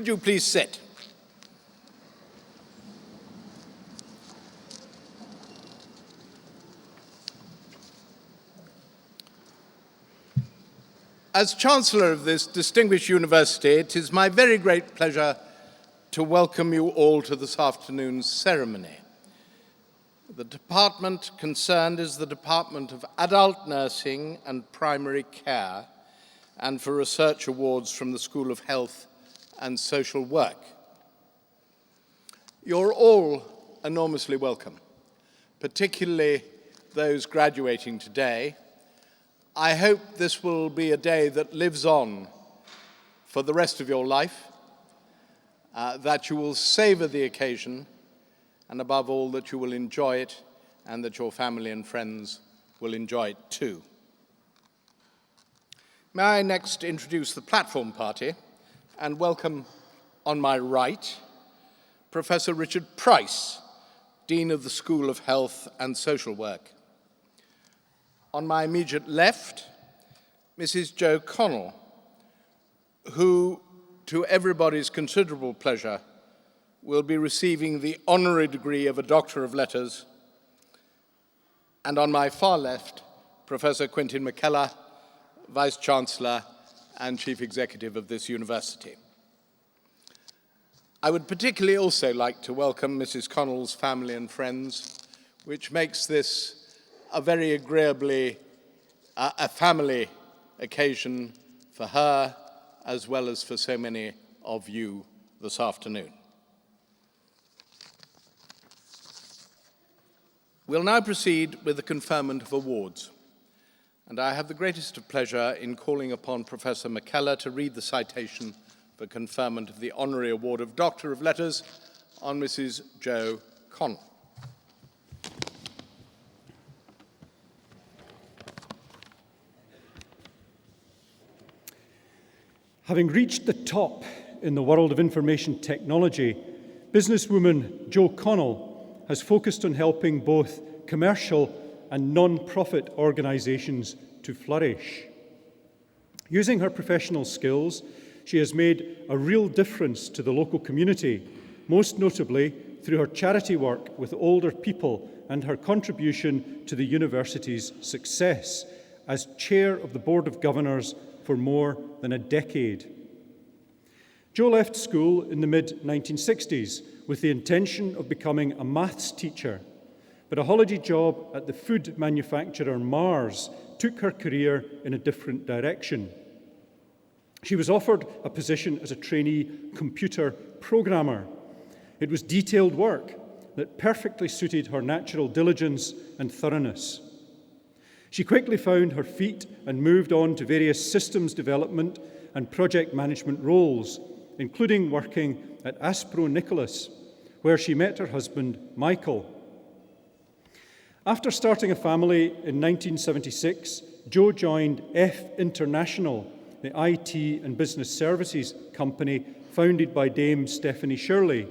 Would you please sit? As Chancellor of this distinguished university, it is my very great pleasure to welcome you all to this afternoon's ceremony. The department concerned is the Department of Adult Nursing and Primary Care, and for research awards from the School of Health and Social Work. You're all enormously welcome, particularly those graduating today. I hope this will be a day that lives on for the rest of your life, that you will savor the occasion, and above all, that you will enjoy it and that your family and friends will enjoy it too. May I next introduce the platform party and welcome on my right, Professor Richard Price, Dean of the School of Health and Social Work. On my immediate left, Mrs. Jo Connell, who, to everybody's considerable pleasure, will be receiving the honorary degree of a Doctor of Letters. And on my far left, Professor Quentin McKellar, Vice-Chancellor and Chief Executive of this university. I would particularly also like to welcome Mrs. Connell's family and friends, which makes this a very agreeably a family occasion for her, as well as for so many of you this afternoon. We'll now proceed with the Confirmative Awards, and I have the greatest of pleasure in calling upon Professor McKellar to read the citation for conferment of the Honorary Award of Doctor of Letters on Mrs. Jo Connell. Having reached the top in the world of information technology, businesswoman Jo Connell has focused on helping both commercial and non-profit organisations to flourish. Using her professional skills, she has made a real difference to the local community, most notably through her charity work with older people and her contribution to the university's success as chair of the Board of Governors for more than a decade. Jo left school in the mid-1960s with the intention of becoming a maths teacher, but a holiday job at the food manufacturer Mars took her career in a different direction. She was offered a position as a trainee computer programmer. It was detailed work that perfectly suited her natural diligence and thoroughness. She quickly found her feet and moved on to various systems development and project management roles, including working at Aspro Nicholas, where she met her husband, Michael. After starting a family in 1976, Jo joined F International, the IT and business services company founded by Dame Stephanie Shirley.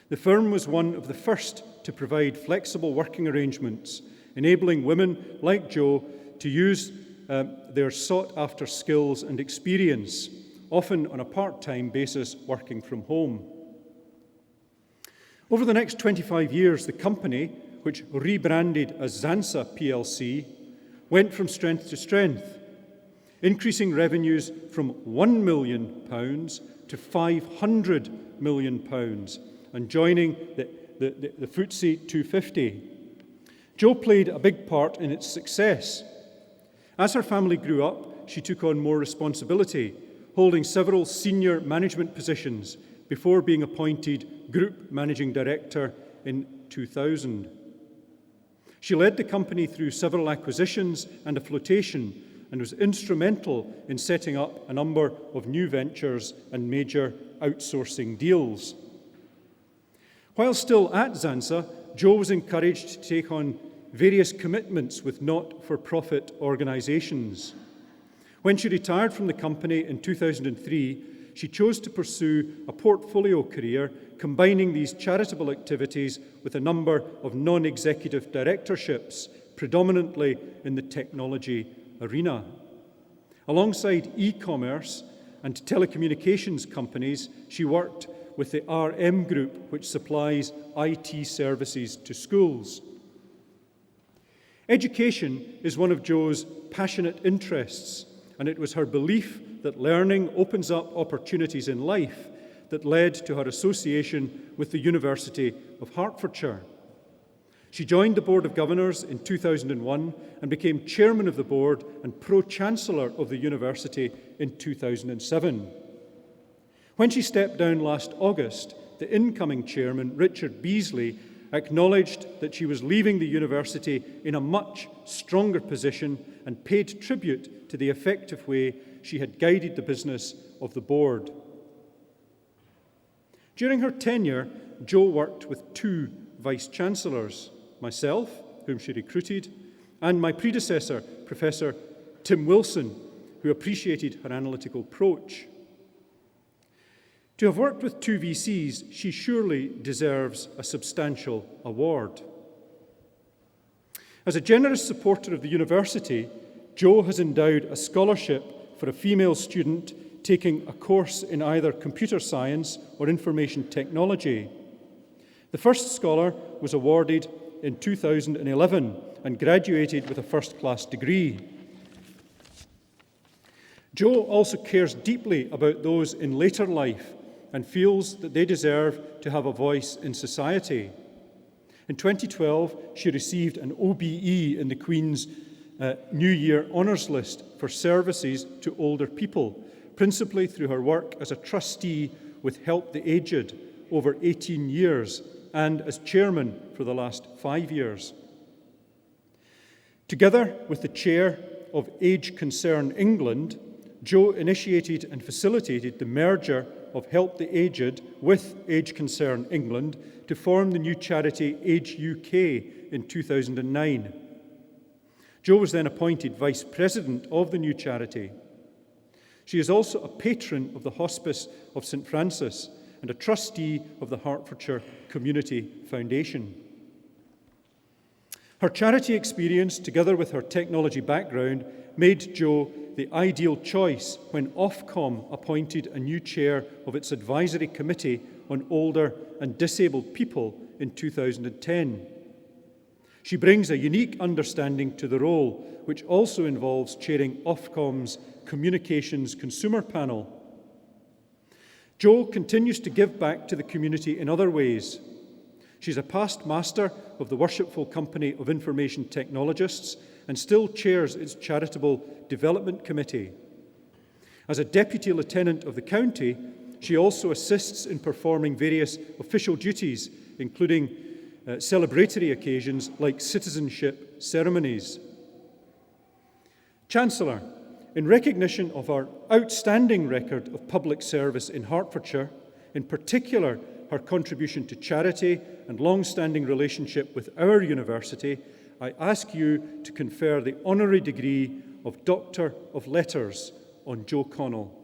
The firm was one of the first to provide flexible working arrangements, enabling women like Jo to use their sought-after skills and experience, often on a part-time basis working from home. Over the next 25 years, the company, which rebranded as Zansa plc, went from strength to strength, increasing revenues from £1 million to £500 million and joining the FTSE 250. Jo played a big part in its success. As her family grew up, she took on more responsibility, holding several senior management positions before being appointed Group Managing Director in 2000. She led the company through several acquisitions and a flotation and was instrumental in setting up a number of new ventures and major outsourcing deals. While still at Zansa, Jo was encouraged to take on various commitments with not-for-profit organisations. When she retired from the company in 2003, she chose to pursue a portfolio career combining these charitable activities with a number of non-executive directorships, predominantly in the technology arena. Alongside e-commerce and telecommunications companies, she worked with the RM Group, which supplies IT services to schools. Education is one of Jo's passionate interests, and it was her belief that learning opens up opportunities in life that led to her association with the University of Hertfordshire. She joined the Board of Governors in 2001 and became chairman of the board and pro-chancellor of the university in 2007. When she stepped down last August, the incoming chairman, Richard Beasley, acknowledged that she was leaving the university in a much stronger position and paid tribute to the effective way she had guided the business of the board. During her tenure, Jo worked with 2 vice-chancellors, myself, whom she recruited, and my predecessor, Professor Tim Wilson, who appreciated her analytical approach. To have worked with 2 VCs, she surely deserves a substantial award. As a generous supporter of the university, Jo has endowed a scholarship for a female student taking a course in either computer science or information technology. The first scholar was awarded in 2011 and graduated with a first-class degree. Jo also cares deeply about those in later life and feels that they deserve to have a voice in society. In 2012, she received an OBE in the Queen's New Year Honours List for services to older people, principally through her work as a trustee with Help the Aged over 18 years and as chairman for the last 5 years. Together with the chair of Age Concern England, Jo initiated and facilitated the merger of Help the Aged with Age Concern England to form the new charity Age UK in 2009. Jo was then appointed Vice President of the new charity. She is also a patron of the Hospice of St Francis and a trustee of the Hertfordshire Community Foundation. Her charity experience, together with her technology background, made Jo the ideal choice when Ofcom appointed a new chair of its advisory committee on older and disabled people in 2010. She brings a unique understanding to the role, which also involves chairing Ofcom's Communications Consumer Panel. Jo continues to give back to the community in other ways. She's a past master of the Worshipful Company of Information Technologists and still chairs its Charitable Development Committee. As a Deputy Lieutenant of the county, she also assists in performing various official duties, including celebratory occasions like citizenship ceremonies. Chancellor, in recognition of our outstanding record of public service in Hertfordshire, in particular her contribution to charity and long-standing relationship with our university, I ask you to confer the honorary degree of Doctor of Letters on Jo Connell.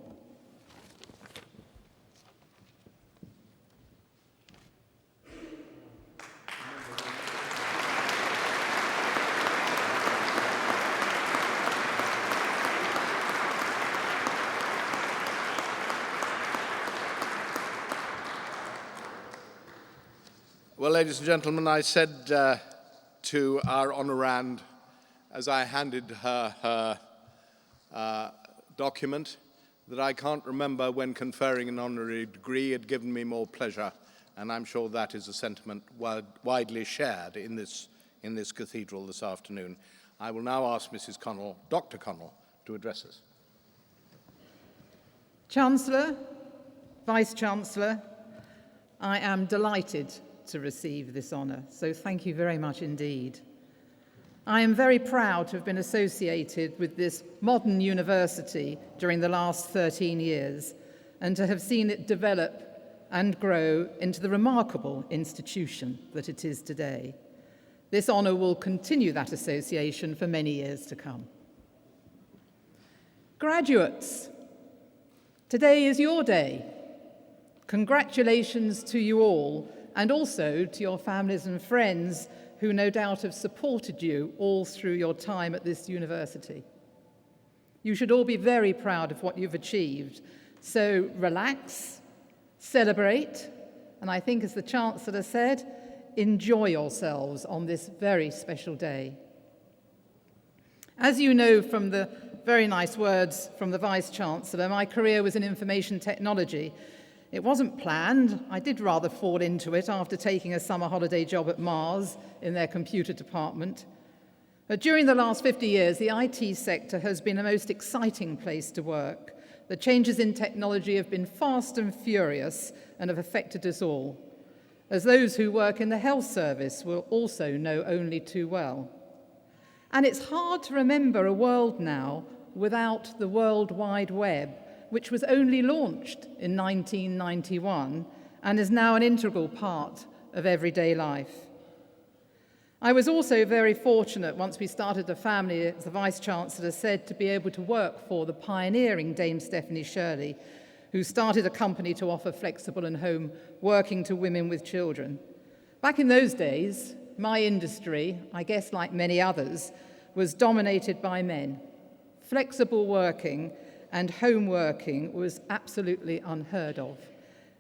Well, ladies and gentlemen, I said to our honourand as I handed her document that I can't remember when conferring an honorary degree had given me more pleasure, and I'm sure that is a sentiment widely shared in this cathedral this afternoon. I will now ask Mrs. Connell, Dr. Connell, to address us. Chancellor, Vice-Chancellor, I am delighted to receive this honour, so thank you very much indeed. I am very proud to have been associated with this modern university during the last 13 years and to have seen it develop and grow into the remarkable institution that it is today. This honour will continue that association for many years to come. Graduates, today is your day. Congratulations to you all, and also to your families and friends who no doubt have supported you all through your time at this university. You should all be very proud of what you've achieved, So relax, celebrate, and I think, as the Chancellor said, enjoy yourselves on this very special day. As you know from the very nice words from the Vice-Chancellor, my career was in information technology. It wasn't planned. I did rather fall into it after taking a summer holiday job at Mars in their computer department. But during the last 50 years, the IT sector has been a most exciting place to work. The changes in technology have been fast and furious and have affected us all, as those who work in the health service will also know only too well. And it's hard to remember a world now without the World Wide Web, which was only launched in 1991 and is now an integral part of everyday life. I was also very fortunate, once we started a family, as the Vice-Chancellor said, to be able to work for the pioneering Dame Stephanie Shirley, who started a company to offer flexible and home working to women with children. Back in those days, my industry, I guess like many others, was dominated by men. Flexible working and home working was absolutely unheard of.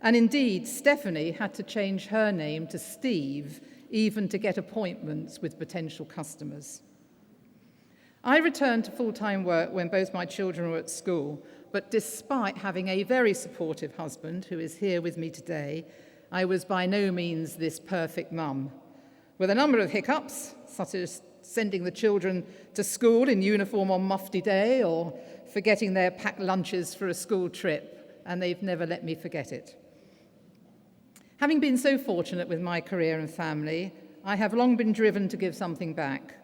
And indeed, Stephanie had to change her name to Steve even to get appointments with potential customers. I returned to full-time work when both my children were at school, but despite having a very supportive husband who is here with me today, I was by no means this perfect mum. With a number of hiccups, such as sending the children to school in uniform on Mufti Day or forgetting their packed lunches for a school trip, and they've never let me forget it. Having been so fortunate with my career and family, I have long been driven to give something back.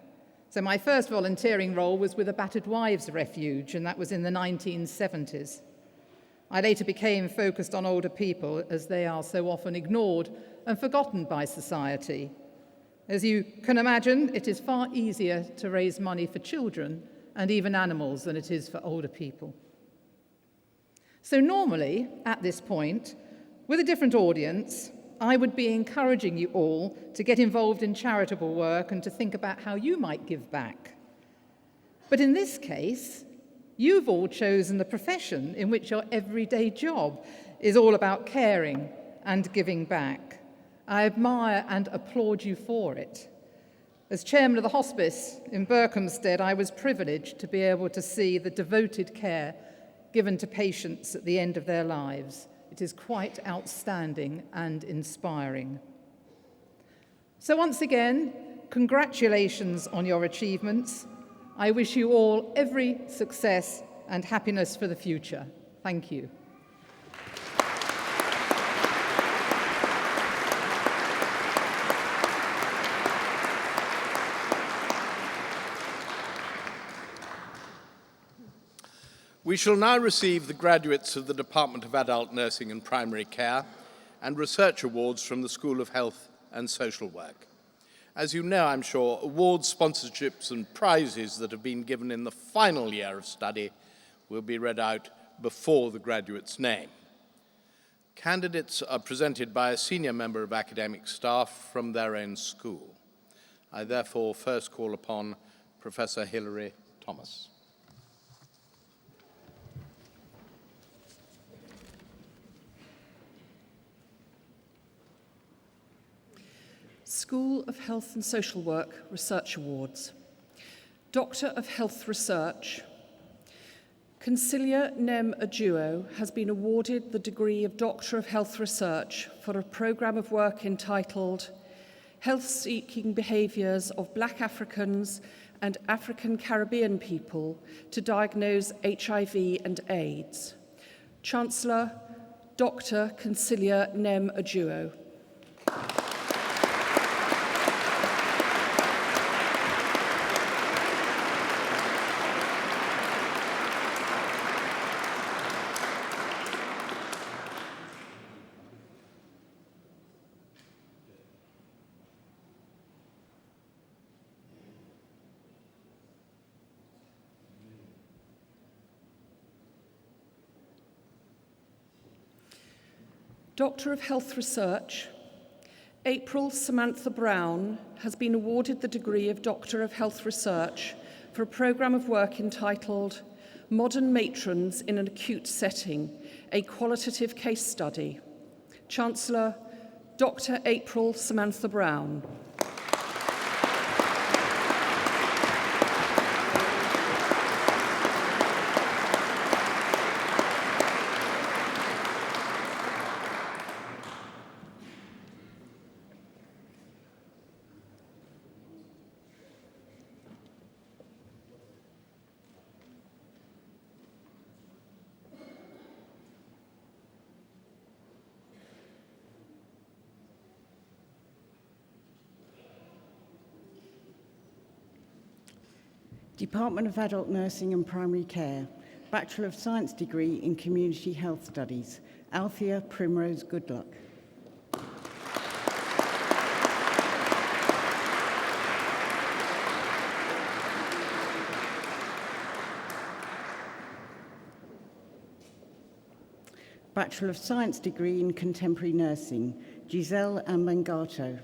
So my first volunteering role was with a battered wives refuge, and that was in the 1970s. I later became focused on older people, as they are so often ignored and forgotten by society. As you can imagine, it is far easier to raise money for children and even animals than it is for older people. So normally, at this point, with a different audience, I would be encouraging you all to get involved in charitable work and to think about how you might give back. But in this case, you've all chosen the profession in which your everyday job is all about caring and giving back. I admire and applaud you for it. As chairman of the hospice in Berkhamsted, I was privileged to be able to see the devoted care given to patients at the end of their lives. It is quite outstanding and inspiring. So once again, congratulations on your achievements. I wish you all every success and happiness for the future. Thank you. We shall now receive the graduates of the Department of Adult Nursing and Primary Care and Research Awards from the School of Health and Social Work. As you know, I'm sure, awards, sponsorships and prizes that have been given in the final year of study will be read out before the graduate's name. Candidates are presented by a senior member of academic staff from their own school. I therefore first call upon Professor Hilary Thomas. School of Health and Social Work Research Awards. Doctor of Health Research. Consilia Nem Aduo has been awarded the degree of Doctor of Health Research for a programme of work entitled Health-Seeking Behaviours of Black Africans and African Caribbean People to Diagnose HIV and AIDS. Chancellor, Dr. Consilia Nem Aduo. Doctor of Health Research, April Samantha Brown has been awarded the degree of Doctor of Health Research for a programme of work entitled Modern Matrons in an Acute Setting, a qualitative case study. Chancellor, Dr. April Samantha Brown. Department of Adult Nursing and Primary Care, Bachelor of Science degree in Community Health Studies, Althea Primrose Goodluck. Bachelor of Science degree in Contemporary Nursing, Giselle Ambangato.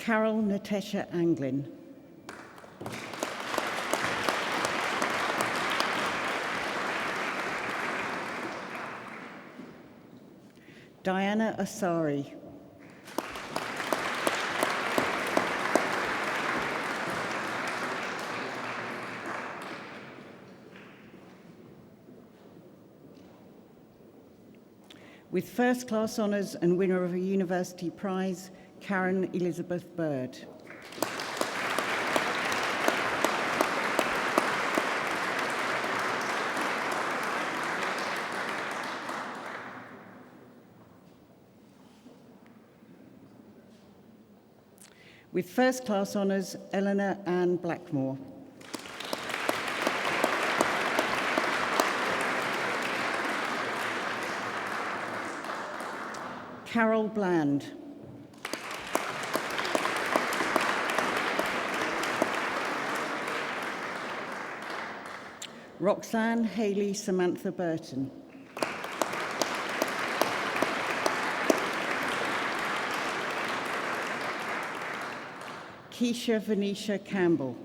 Carol Natesha Anglin. Diana Asari. With first class honours and winner of a university prize, Karen Elizabeth Bird. With first class honours, Eleanor Ann Blackmore. Carol Bland. Roxanne Haley Samantha Burton. Keisha Venetia Campbell.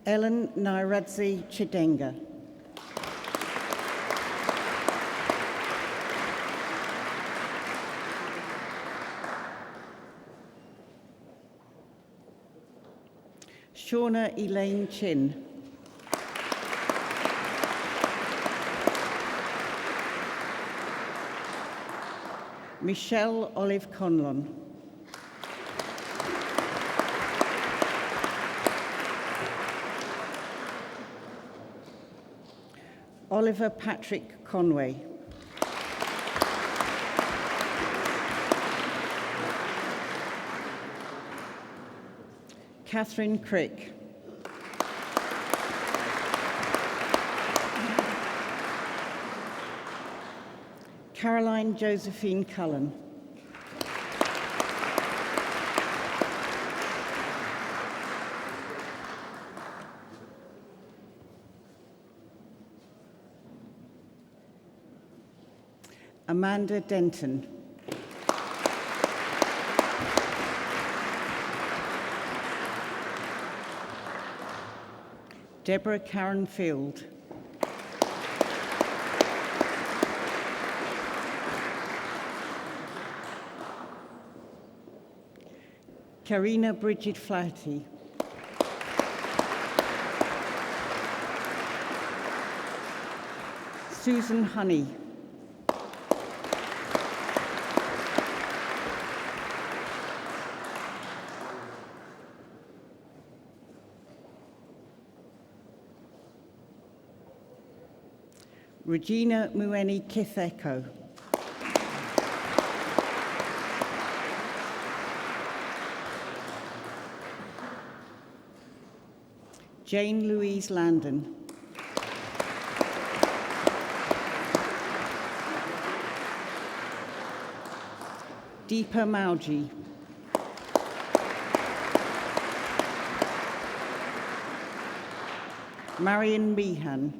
Ellen Nairadze Chidenga. Shauna Elaine Chin. Michelle Olive Conlon. Oliver Patrick Conway. Catherine Crick. Caroline Josephine Cullen. Amanda Denton. Deborah Karen Field. Karina Bridget Flaherty. Susan Honey. Regina Mueni Kitheko. Jane Louise Landon. Deepa Mauji. Marion Meehan.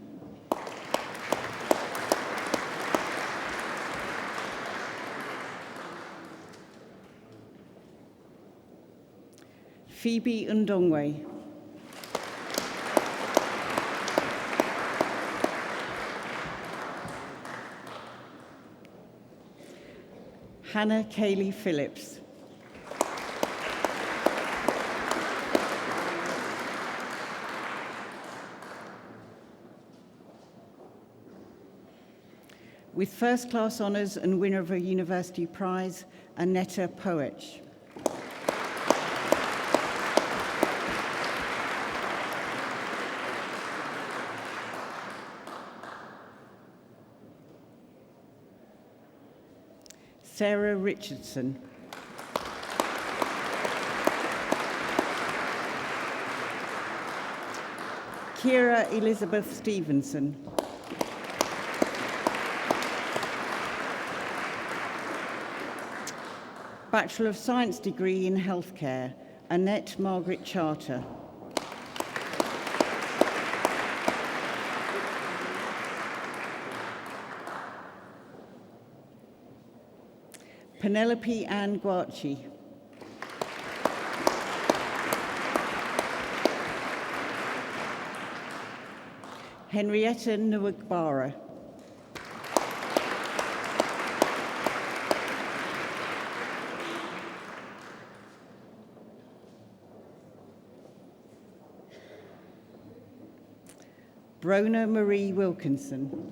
Phoebe Ndongwe. Hannah Kaylee Phillips. With first class honours and winner of a university prize, Annetta Poech. Sarah Richardson. Kira Elizabeth Stevenson. Bachelor of Science degree in Healthcare, Annette Margaret Charter. Penelope Ann Guarchi. Henrietta Nwagbara. Brona Marie Wilkinson.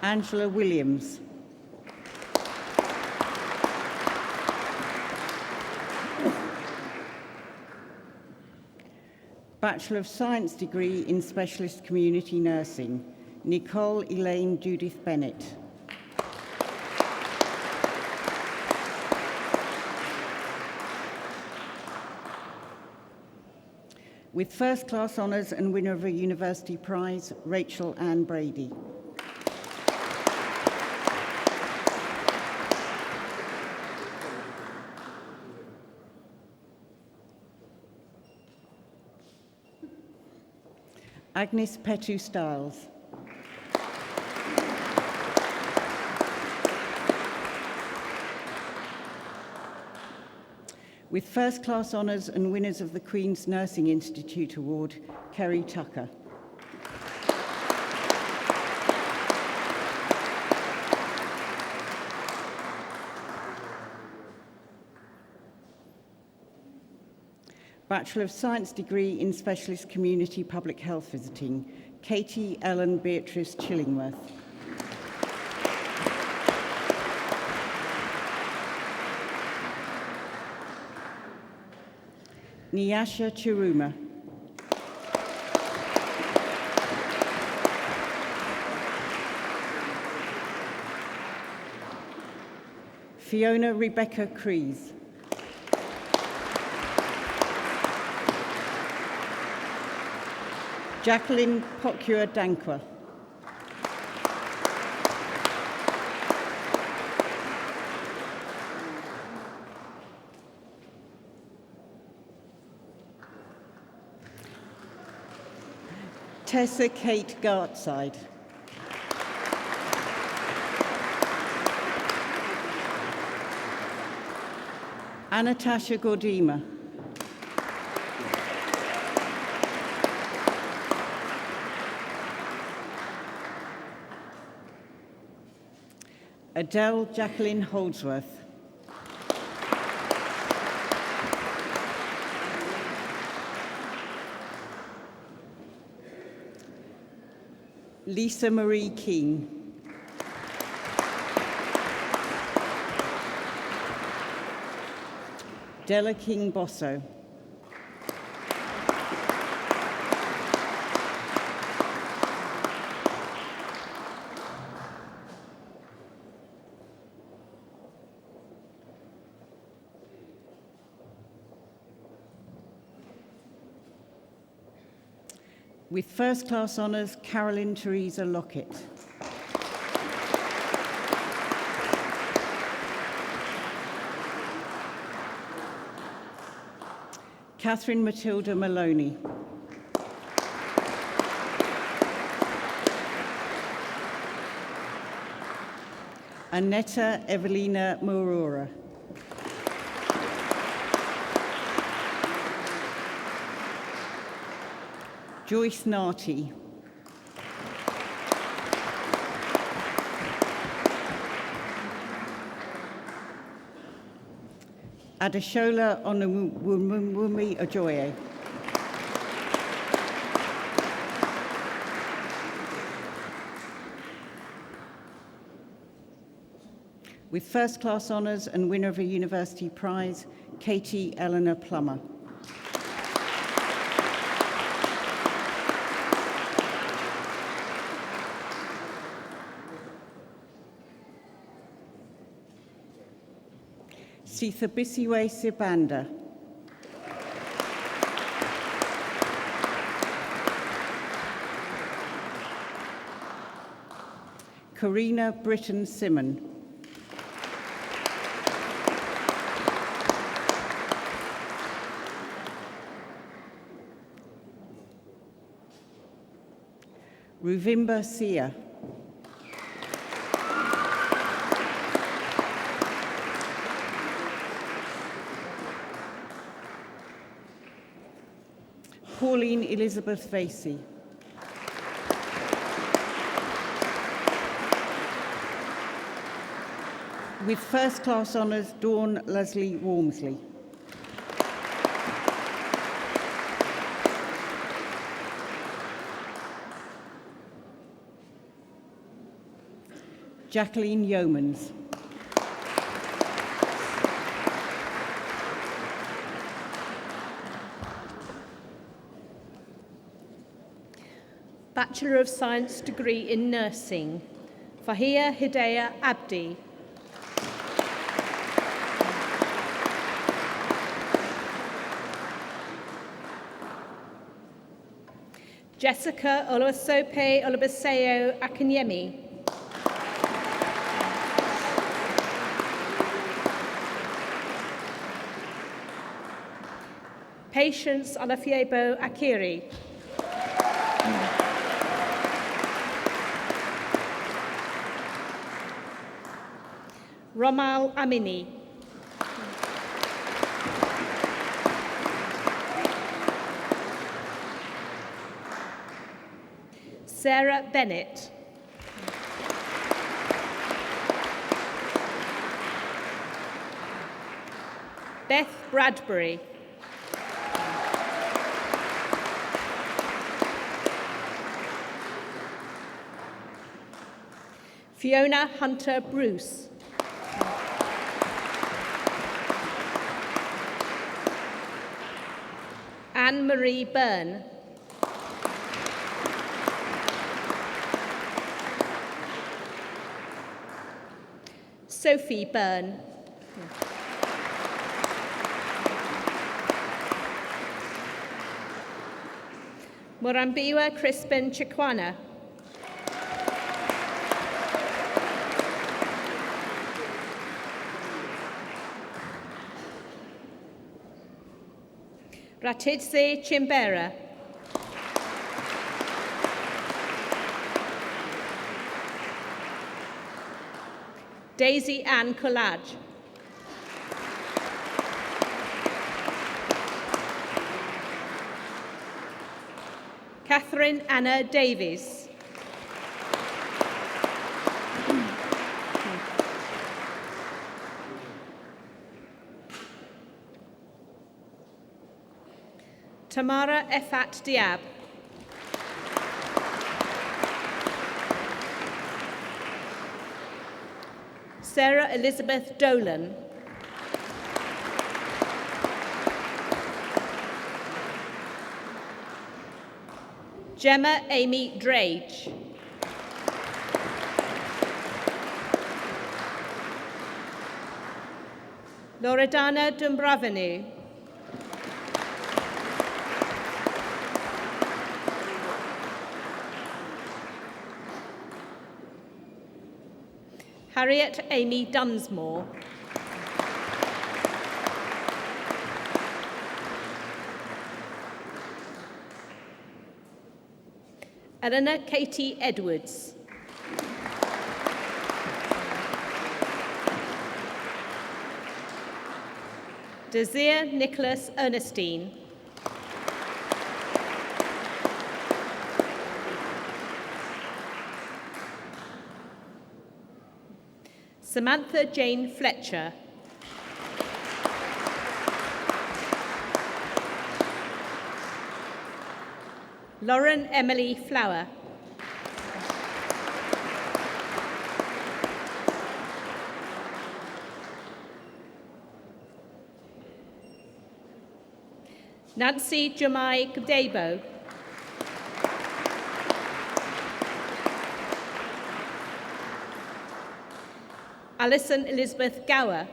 Angela Williams. Bachelor of Science degree in Specialist Community Nursing, Nicole Elaine Judith Bennett. With first class honours and winner of a university prize, Rachel Ann Brady. Agnes Petu Stiles. With first class honours and winners of the Queen's Nursing Institute Award, Kerry Tucker. Bachelor of Science degree in Specialist Community Public Health Visiting, Katie Ellen Beatrice Chillingworth. Nyasha Chiruma. Fiona Rebecca Crees. Jacqueline Pocure Dankwa. Tessa Kate Gartside. Anatasha Gordima. Adele Jacqueline Holdsworth. Lisa Marie Keane. Della King Bosso. With first class honours, Carolyn Teresa Lockett. Catherine Matilda Maloney. Annetta Evelina Morora. Joyce Narty. Adeshola Onumwumi Ojoye. With first class honours and winner of a university prize, Katie Eleanor Plummer. Sithabisiwe Sibanda. Karina Britton Simon. Ruvimba Sia. Pauline Elizabeth Vasey. With first class honours, Dawn Leslie Walmsley. Jacqueline Yeomans. Bachelor of Science degree in Nursing, Fahia Hidayah Abdi. Jessica Olusope Olubaseo Akinyemi. Patience Olafiebo Akiri. Romal Amini. Sarah Bennett. Beth Bradbury. Fiona Hunter Bruce. Anne-Marie Byrne. Sophie Byrne. Morambiwa Crispin Chikwana. Ratidze Chimbera. Daisy Ann Collage. Catherine Anna Davies. Tamara Efat Diab. Sarah Elizabeth Dolan. Gemma Amy Drage. Loredana Dumbravenu. Harriet Amy Dunsmore. Eleanor Katie Edwards. Desir Nicholas Ernestine. Samantha Jane Fletcher. Lauren Emily Flower. Nancy Jumai Gdebo. Alison Elizabeth Gower.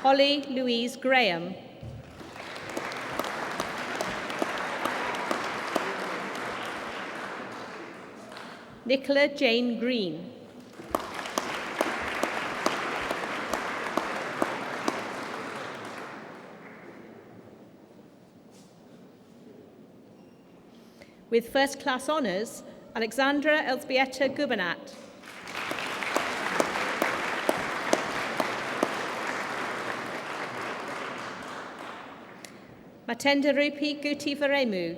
Holly Louise Graham. Nicola Jane Green. With first class honours, Alexandra Elzbieta Gubanat. Matenda Rupi Guti Varemu.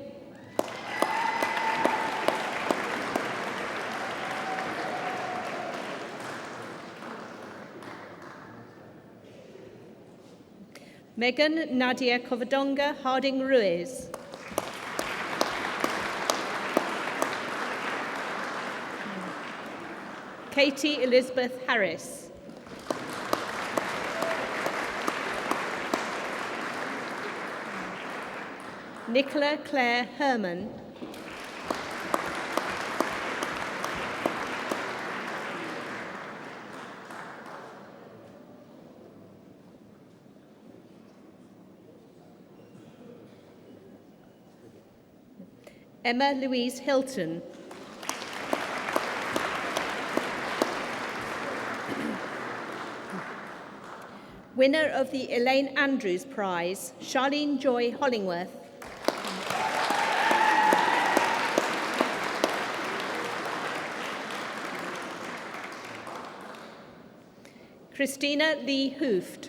Megan Nadia Covadonga Harding Ruiz. Katie Elizabeth Harris. Nicola Claire Herman. Emma Louise Hilton. Winner of the Elaine Andrews Prize, Charlene Joy Hollingworth. Christina Lee Hooft.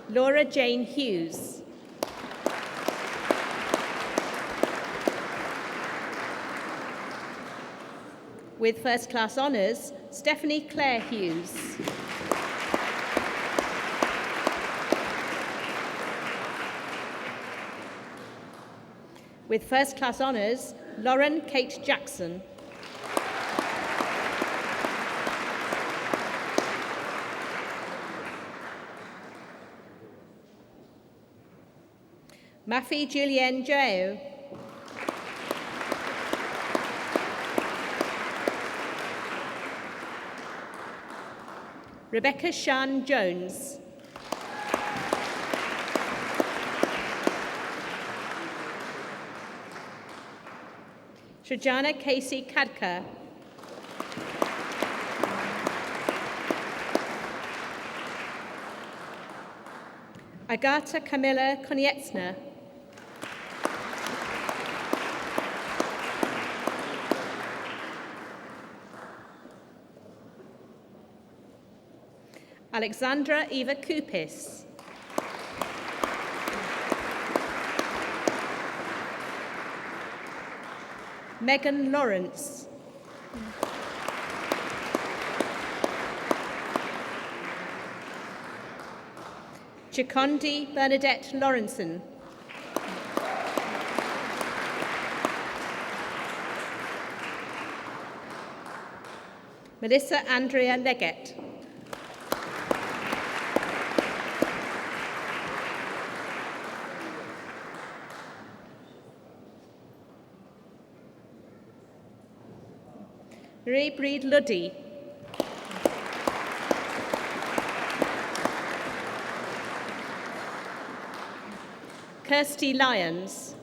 Laura Jane Hughes. With first class honours, Stephanie Claire Hughes. With first class honours, Lauren Kate Jackson. Mafi Julienne Joao. Rebecca Shan Jones. Shajana Casey Kadka. Agata Camilla Konieczna. Alexandra Eva Kupis. Megan Lawrence. Chikondi Bernadette Lawrenson. Melissa Andrea Leggett. Marie Breed Luddy. Kirsty Lyons.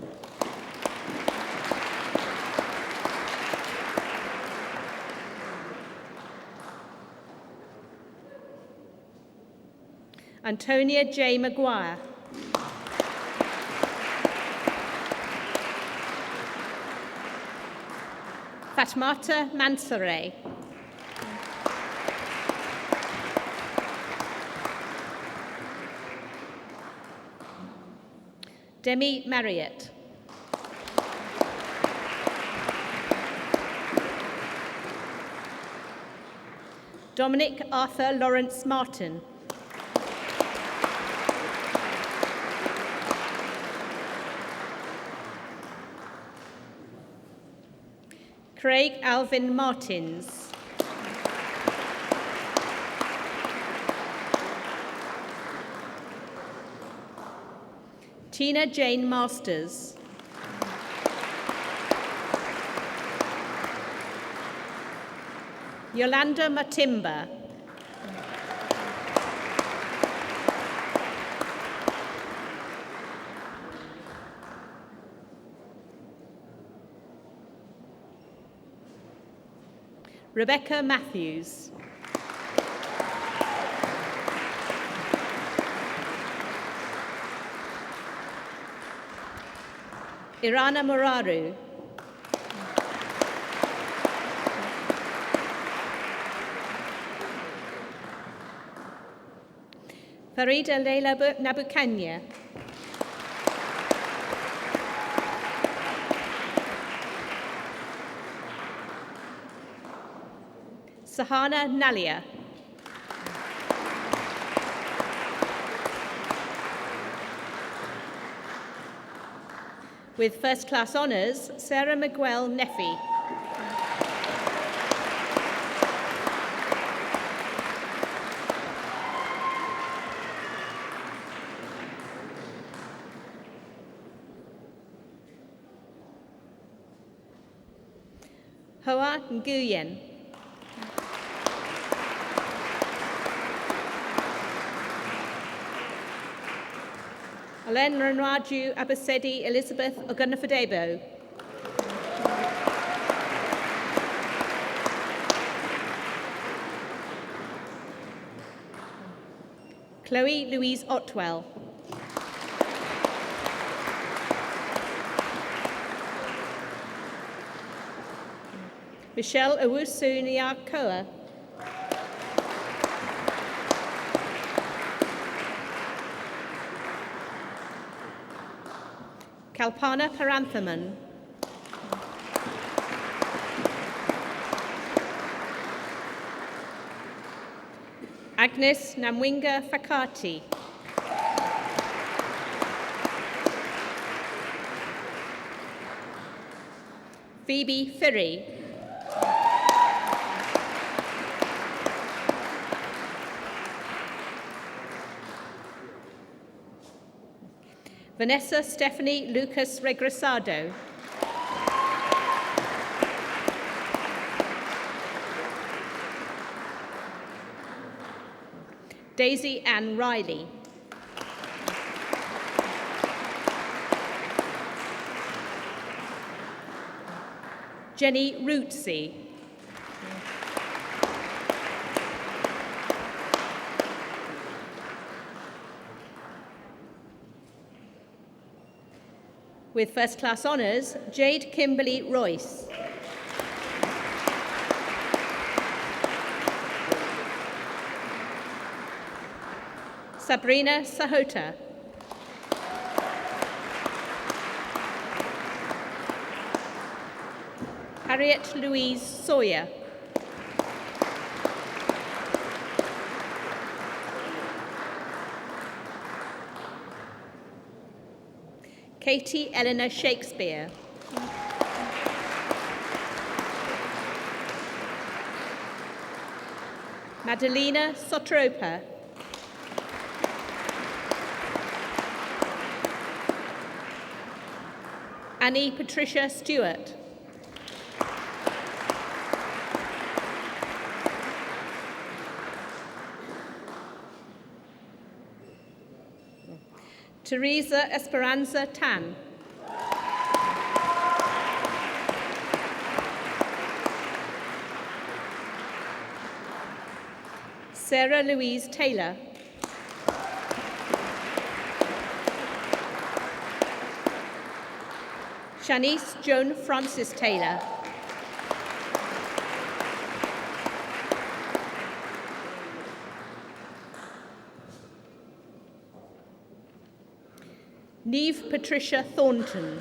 Antonia J. Maguire. Fatmata Mansaray. Demi Marriott. Dominic Arthur Lawrence Martin. Craig Alvin Martins. Tina Jane Masters. Yolanda Matimba. Rebecca Matthews. Irana Muraru. Farida Leila Nabukanya. Sahana Nalia. With first class honours, Sarah Miguel Neffy. Hoa Nguyen. Alen Ranwaju Abasedi Elizabeth Ogunafadebo. Chloe Louise Otwell. Michelle Owusu-Nyakoa. Kalpana Paranthaman. Agnes Namwinga Fakati. Phoebe Firry. Vanessa Stephanie Lucas Regresado. Daisy Ann Riley. Jenny Rootsey. With first class honours, Jade Kimberly Royce. Sabrina Sahota. Harriet Louise Sawyer. Katie Eleanor Shakespeare. Madalena Sotropa. Annie Patricia Stewart. Teresa Esperanza Tan. Sarah Louise Taylor. Shanice Joan Francis Taylor. Neve Patricia Thornton.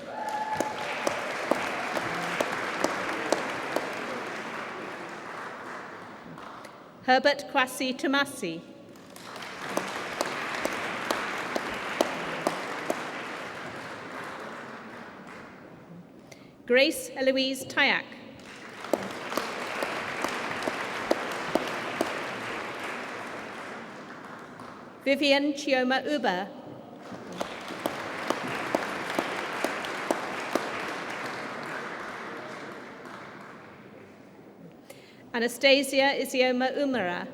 Herbert Kwasi Tomasi. Grace Eloise Tyack. Vivian Chioma Uber. Anastasia Isioma Umara.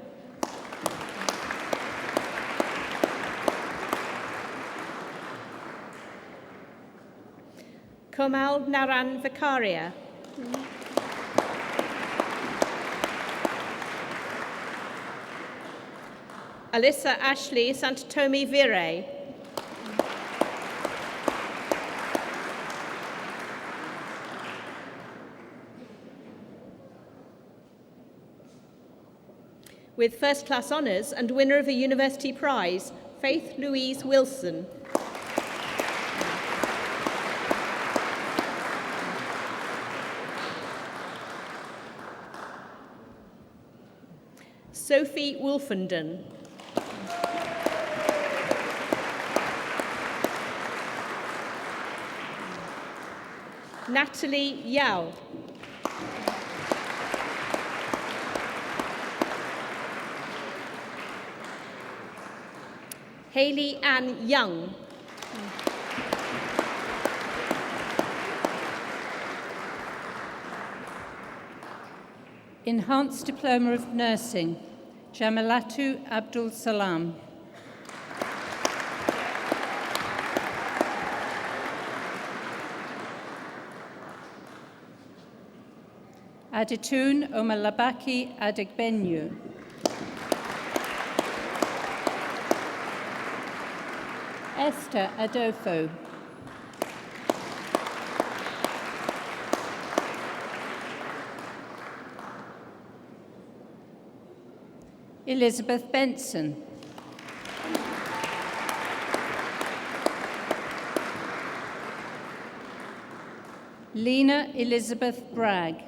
Komal Naran Vicaria. Alyssa Ashley Santatomi Vire. With first-class honours and winner of a university prize, Faith Louise Wilson. Sophie Wolfenden. Natalie Yao. Hayley Ann Young. Enhanced Diploma of Nursing, Jamalatu Abdul Salam. Adetun Omalabaki Adegbenyu. Esther Adofo. Elizabeth Benson. Lena Elizabeth Bragg.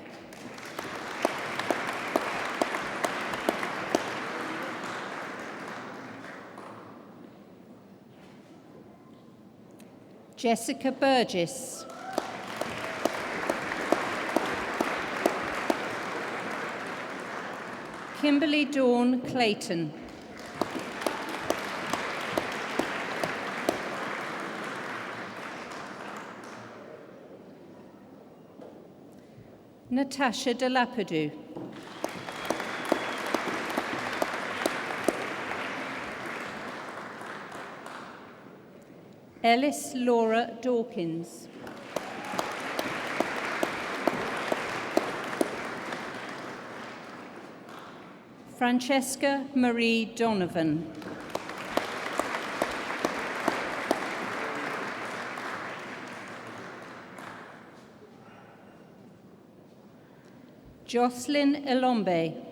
Jessica Burgess. Kimberly Dawn Clayton. Natasha Delapadou. Ellis Laura Dawkins. Francesca Marie Donovan. Jocelyn Elombe.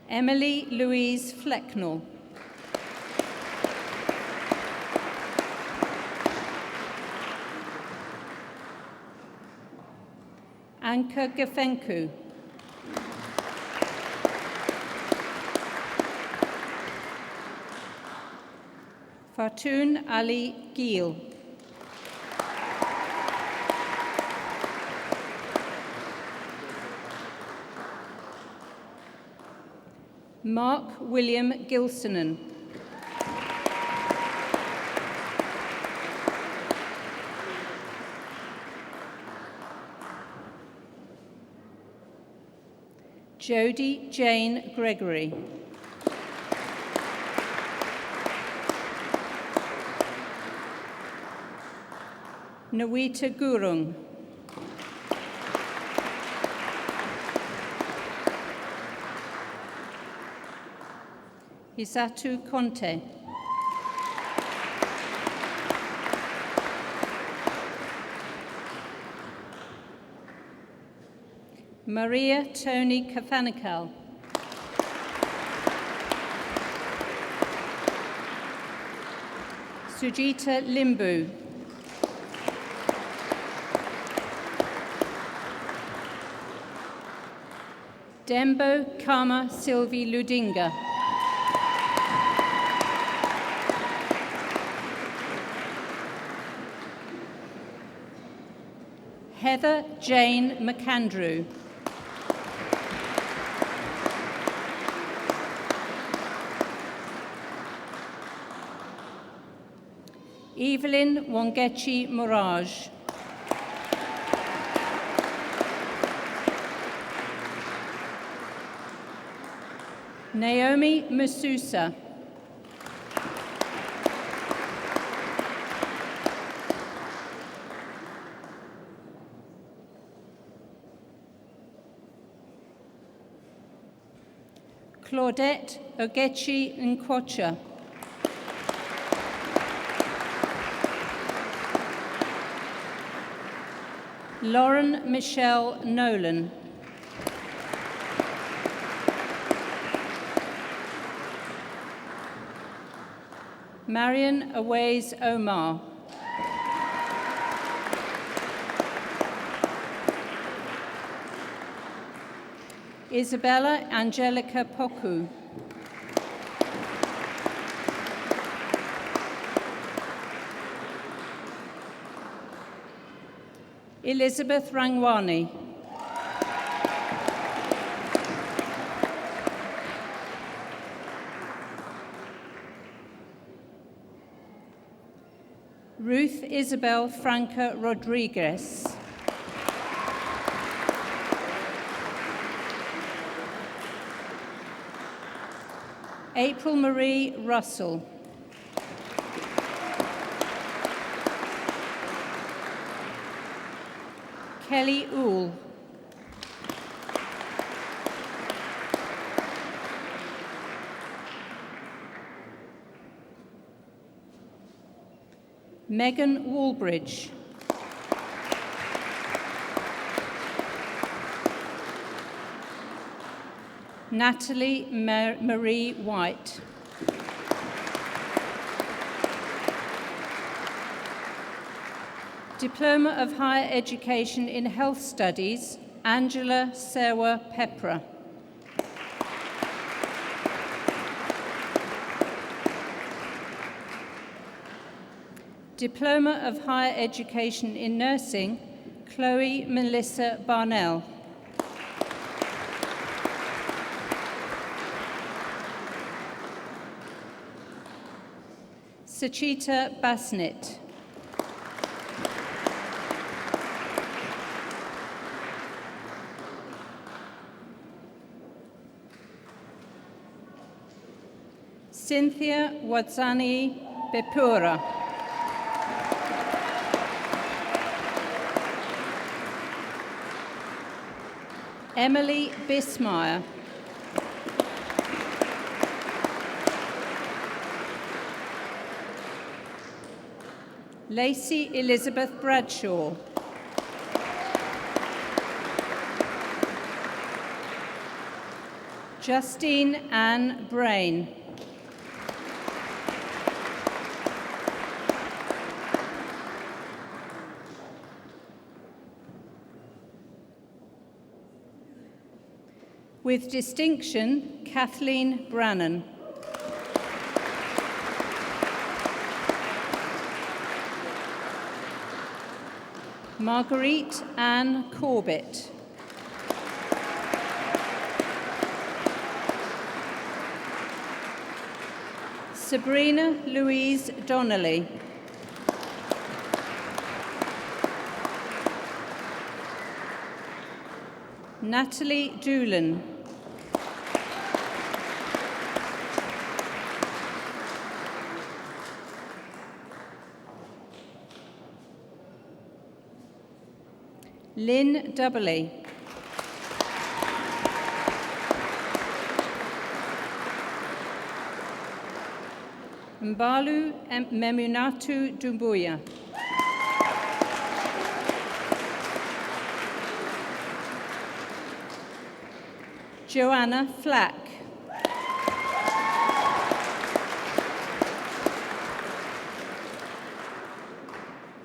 Emily Louise Flecknell. Anka Gefenku. Fartoon Ali Giel. Mark William Gilsonen. Jodie Jane Gregory. Nawita Gurung. Isatu Conte. Maria Tony Kafanikal. Sujita Limbu. Dembo Kama Sylvie Ludinga. Heather Jane McAndrew. Evelyn Wangechi Muraj. Naomi Masusa. Claudette Ogechi Nkwocha. Lauren Michelle Nolan. Marion Aways Omar. Isabella Angelica Poku. Elizabeth Rangwani. Ruth Isabel Franca Rodriguez. April Marie Russell. Kelly Oul. Megan Wallbridge. Natalie Marie White. Diploma of Higher Education in Health Studies, Angela Sewa Pepra. Diploma of Higher Education in Nursing, Chloe Melissa Barnell. Sachita Basnit. Cynthia Wadzani Bepura. Emily Bismeyer. Lacey Elizabeth Bradshaw. Justine Ann Brain. With distinction, Kathleen Brannan. Marguerite Ann Corbett. Sabrina Louise Donnelly. Natalie Doolan. Lynn Doubley. Mbalu Memunatu Dumbuya. Joanna Flack.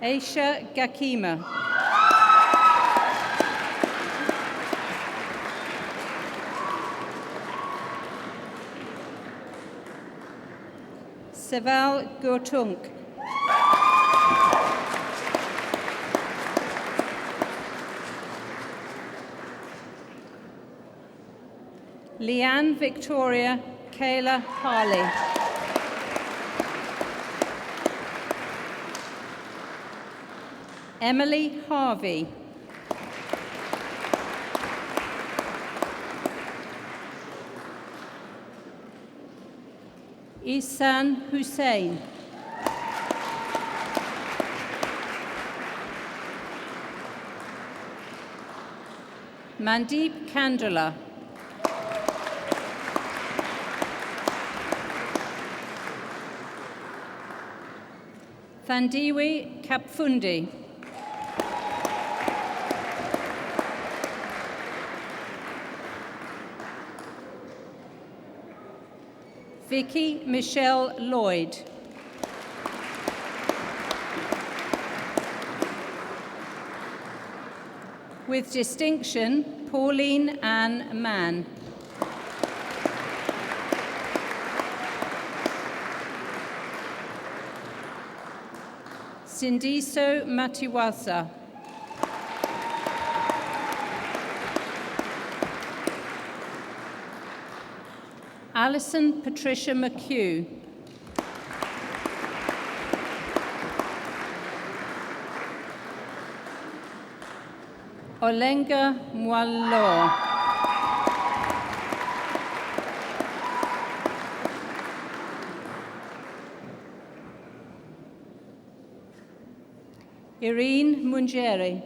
Aisha Gakima. Seval Gotunk. Leanne Victoria Kayla Harley. Emily Harvey. Ihsan Hussain. Mandeep Kandala. Thandiwe Kapfundi. Vicky Michelle Lloyd. With distinction, Pauline Ann Mann. Sindiso Matiwasa. Alison Patricia McHugh. Olenga Mwalo. Irene Mungeri.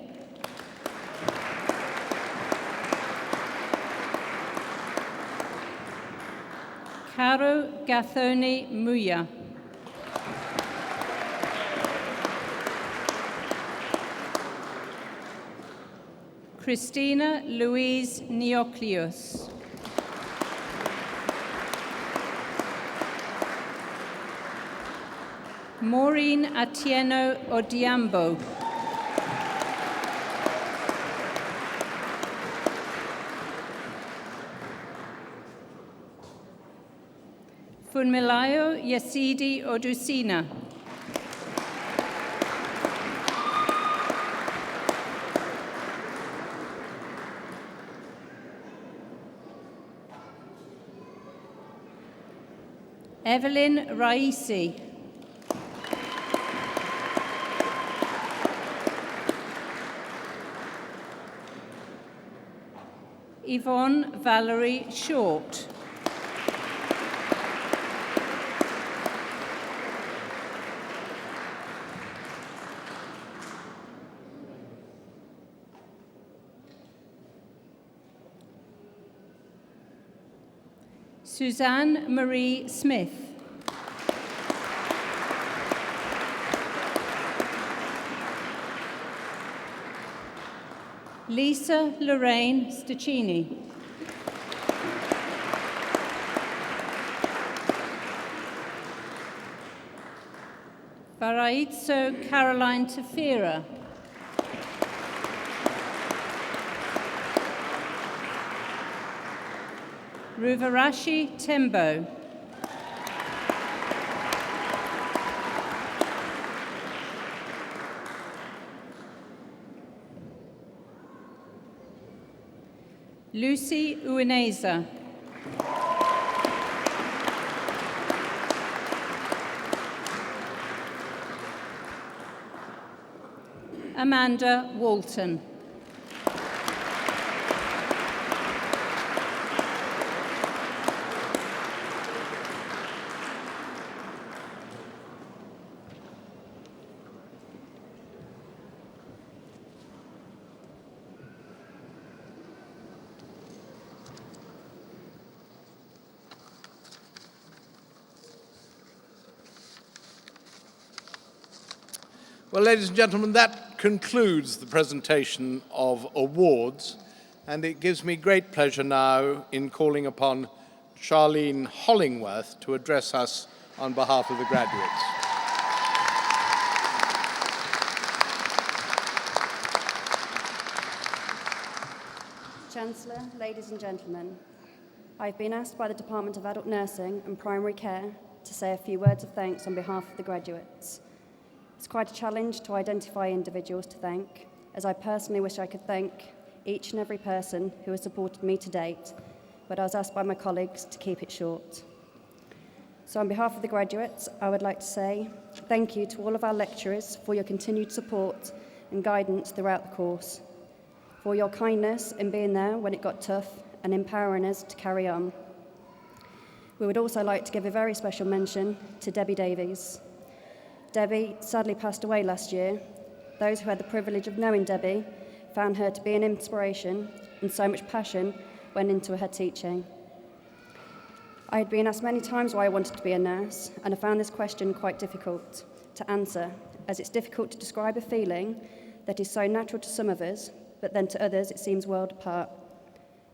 Caro Gathoni Muya. Christina Louise Neocleus. Maureen Atieno Odiambo. Funmilayo Yasidi Odusina. Evelyn Raisi. Yvonne Valerie Short. Suzanne Marie Smith. Lisa Lorraine Staccini. Varaitso Caroline Tafira. Ruvarashi Tembo. Lucy Uineza. Amanda Walton. Well, ladies and gentlemen, that concludes the presentation of awards. And it gives me great pleasure now in calling upon Charlene Hollingworth to address us on behalf of the graduates. Chancellor, ladies and gentlemen, I've been asked by the Department of Adult Nursing and Primary Care to say a few words of thanks on behalf of the graduates. It's quite a challenge to identify individuals to thank, as I personally wish I could thank each and every person who has supported me to date, but I was asked by my colleagues to keep it short. So on behalf of the graduates, I would like to say thank you to all of our lecturers for your continued support and guidance throughout the course, for your kindness in being there when it got tough and empowering us to carry on. We would also like to give a very special mention to Debbie Davies. Debbie sadly passed away last year. Those who had the privilege of knowing Debbie found her to be an inspiration, and so much passion went into her teaching. I had been asked many times why I wanted to be a nurse, and I found this question quite difficult to answer, as it's difficult to describe a feeling that is so natural to some of us, but then to others it seems worlds apart.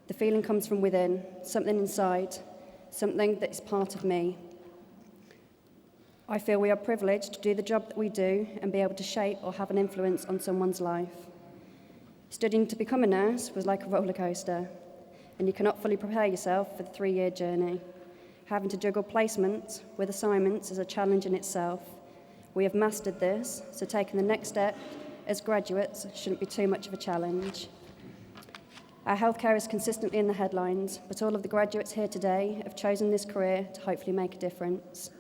The feeling comes from within, something inside, something that is part of me. I feel we are privileged to do the job that we do and be able to shape or have an influence on someone's life. Studying to become a nurse was like a roller coaster, and you cannot fully prepare yourself for the 3-year journey. Having to juggle placements with assignments is a challenge in itself. We have mastered this, so taking the next step as graduates shouldn't be too much of a challenge. Our healthcare is consistently in the headlines, but all of the graduates here today have chosen this career to hopefully make a difference.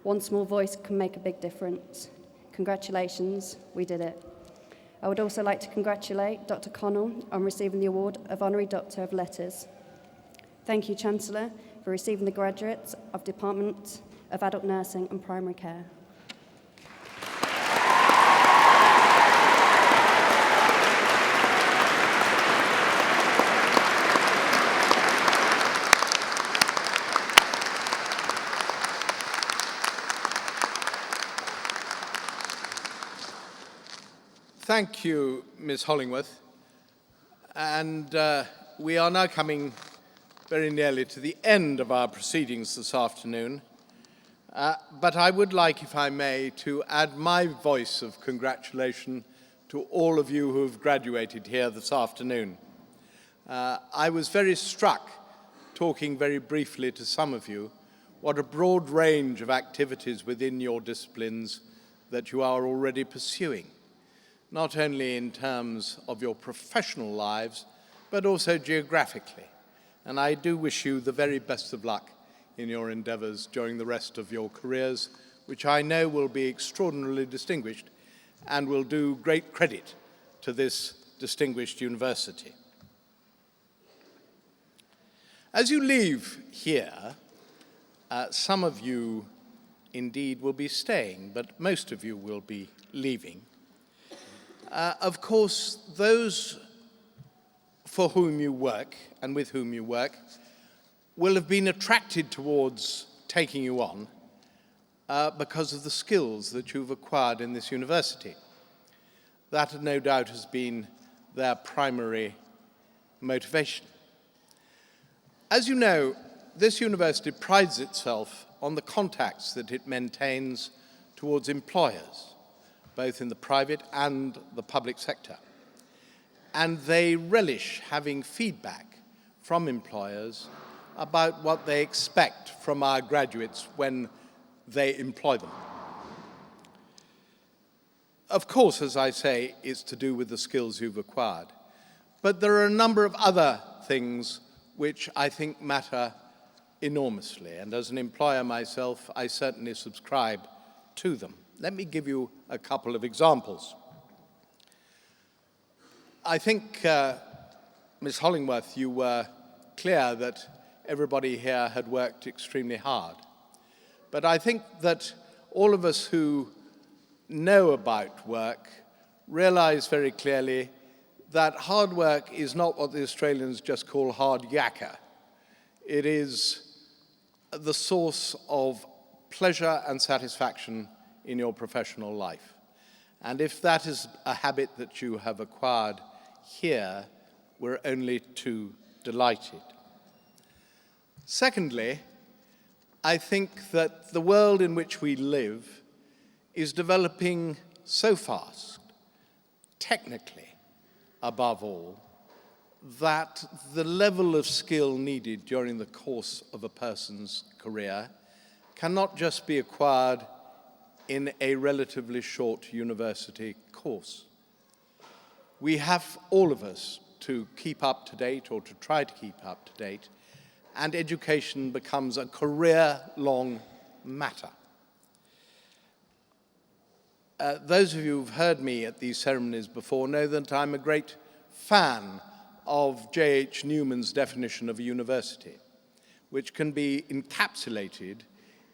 One small voice can make a big difference. Congratulations, we did it. I would also like to congratulate Dr. Connell on receiving the award of Honorary Doctor of Letters. Thank you, Chancellor, for receiving the graduates of Department of Adult Nursing and Primary Care. Thank you, Ms. Hollingworth. And we are now coming very nearly to the end of our proceedings this afternoon. But I would like, if I may, to add my voice of congratulation to all of you who have graduated here this afternoon. I was very struck, talking very briefly to some of you, what a broad range of activities within your disciplines that you are already pursuing, not only in terms of your professional lives, but also geographically. And I do wish you the very best of luck in your endeavours during the rest of your careers, which I know will be extraordinarily distinguished and will do great credit to this distinguished university. As you leave here, some of you indeed will be staying, but most of you will be leaving. Of course, those for whom you work and with whom you work will have been attracted towards taking you on because of the skills that you've acquired in this university. That, no doubt, has been their primary motivation. As you know, this university prides itself on the contacts that it maintains towards employers, both in the private and the public sector. And they relish having feedback from employers about what they expect from our graduates when they employ them. Of course, as I say, it's to do with the skills you've acquired. But there are a number of other things which I think matter enormously. And as an employer myself, I certainly subscribe to them. Let me give you a couple of examples. I think, Ms. Hollingworth, you were clear that everybody here had worked extremely hard. But I think that all of us who know about work realize very clearly that hard work is not what the Australians just call hard yakka. It is the source of pleasure and satisfaction in your professional life. And if that is a habit that you have acquired here, we're only too delighted. Secondly, I think that the world in which we live is developing so fast, technically above all, that the level of skill needed during the course of a person's career cannot just be acquired in a relatively short university course. We have, all of us, to keep up to date or to try to keep up to date, and education becomes a career-long matter. Those of you who've heard me at these ceremonies before know that I'm a great fan of J.H. Newman's definition of a university, which can be encapsulated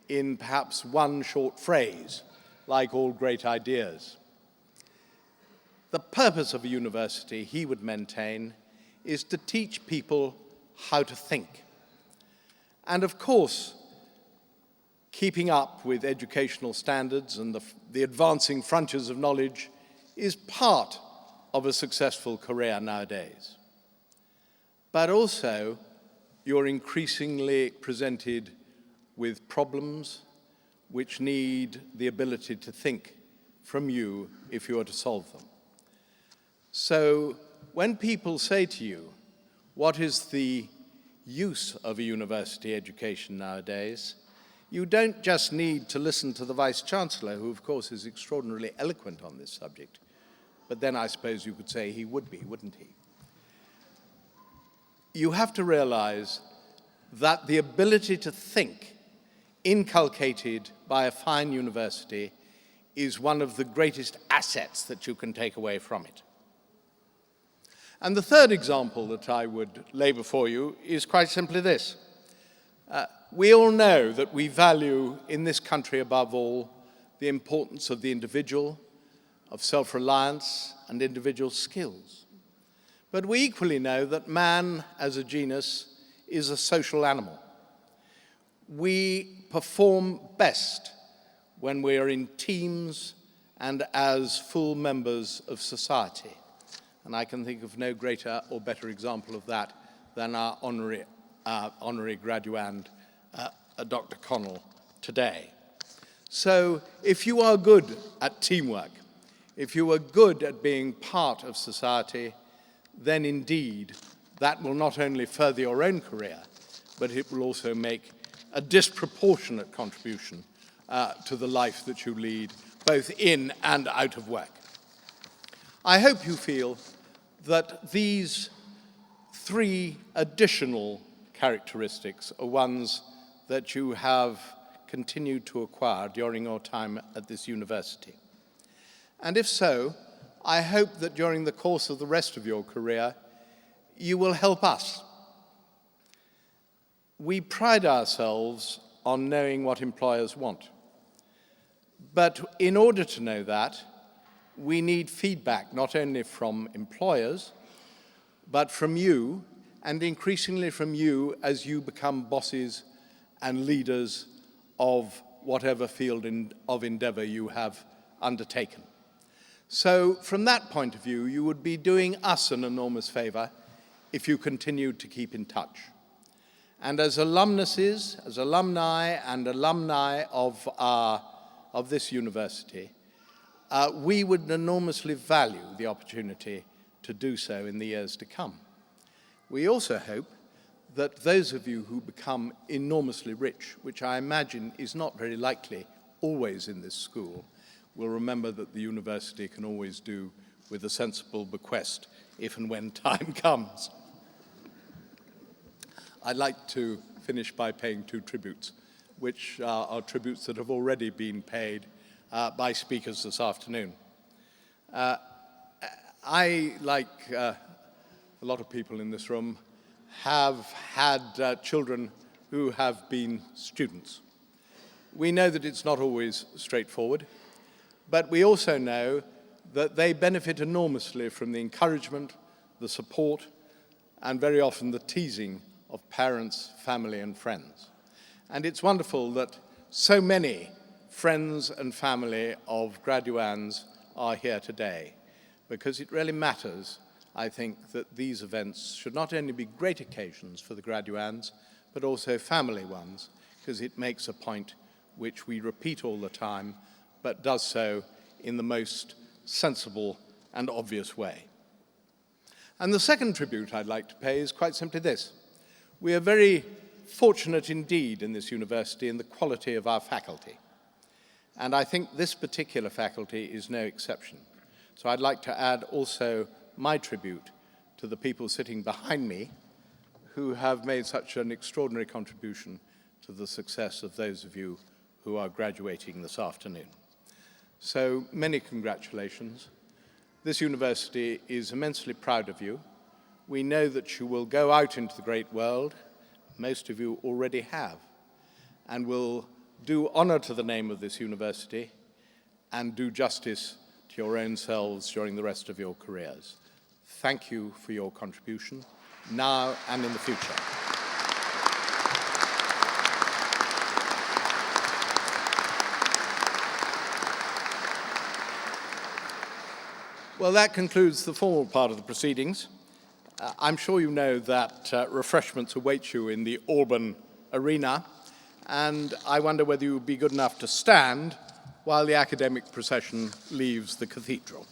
in perhaps one short phrase, like all great ideas. The purpose of a university, he would maintain, is to teach people how to think. And of course, keeping up with educational standards and the advancing frontiers of knowledge is part of a successful career nowadays. But also, you're increasingly presented with problems which need the ability to think from you if you are to solve them. So when people say to you, what is the use of a university education nowadays, you don't just need to listen to the Vice-Chancellor, who of course is extraordinarily eloquent on this subject, but then I suppose you could say he would be, wouldn't he? You have to realize that the ability to think, inculcated by a fine university, is one of the greatest assets that you can take away from it. And the third example that I would lay before you is quite simply this. We all know that we value in this country above all the importance of the individual, of self-reliance and individual skills. But we equally know that man as a genus is a social animal. We perform best when we are in teams and as full members of society. And I can think of no greater or better example of that than our honorary graduand, Dr. Connell, today. So if you are good at teamwork, if you are good at being part of society, then indeed that will not only further your own career, but it will also make a disproportionate contribution to the life that you lead, both in and out of work. I hope you feel that these three additional characteristics are ones that you have continued to acquire during your time at this university. And if so, I hope that during the course of the rest of your career, you will help us. We pride ourselves on knowing what employers want. But in order to know that, we need feedback not only from employers, but from you, and increasingly from you as you become bosses and leaders of whatever field of endeavor you have undertaken. So from that point of view, you would be doing us an enormous favor if you continued to keep in touch. And as alumnuses, as alumni and alumni of this university, we would enormously value the opportunity to do so in the years to come. We also hope that those of you who become enormously rich, which I imagine is not very likely always in this school, will remember that the university can always do with a sensible bequest if and when time comes. I'd like to finish by paying two tributes, which are tributes that have already been paid by speakers this afternoon. I, like a lot of people in this room, have had children who have been students. We know that it's not always straightforward, but we also know that they benefit enormously from the encouragement, the support, and very often the teasing of parents, family, and friends. And it's wonderful that so many friends and family of graduands are here today, because it really matters I think that these events should not only be great occasions for the graduands, but also family ones, because it makes a point which we repeat all the time, but does so in the most sensible and obvious way. And the second tribute I'd like to pay is quite simply this. We are very fortunate indeed in this university in the quality of our faculty. And I think this particular faculty is no exception. So I'd like to add also my tribute to the people sitting behind me who have made such an extraordinary contribution to the success of those of you who are graduating this afternoon. So many congratulations. This university is immensely proud of you. We know that you will go out into the great world, most of you already have, and will do honor to the name of this university and do justice to your own selves during the rest of your careers. Thank you for your contribution, now and in the future. Well, that concludes the formal part of the proceedings. I'm sure you know that refreshments await you in the Alban Arena, and I wonder whether you would be good enough to stand while the academic procession leaves the cathedral.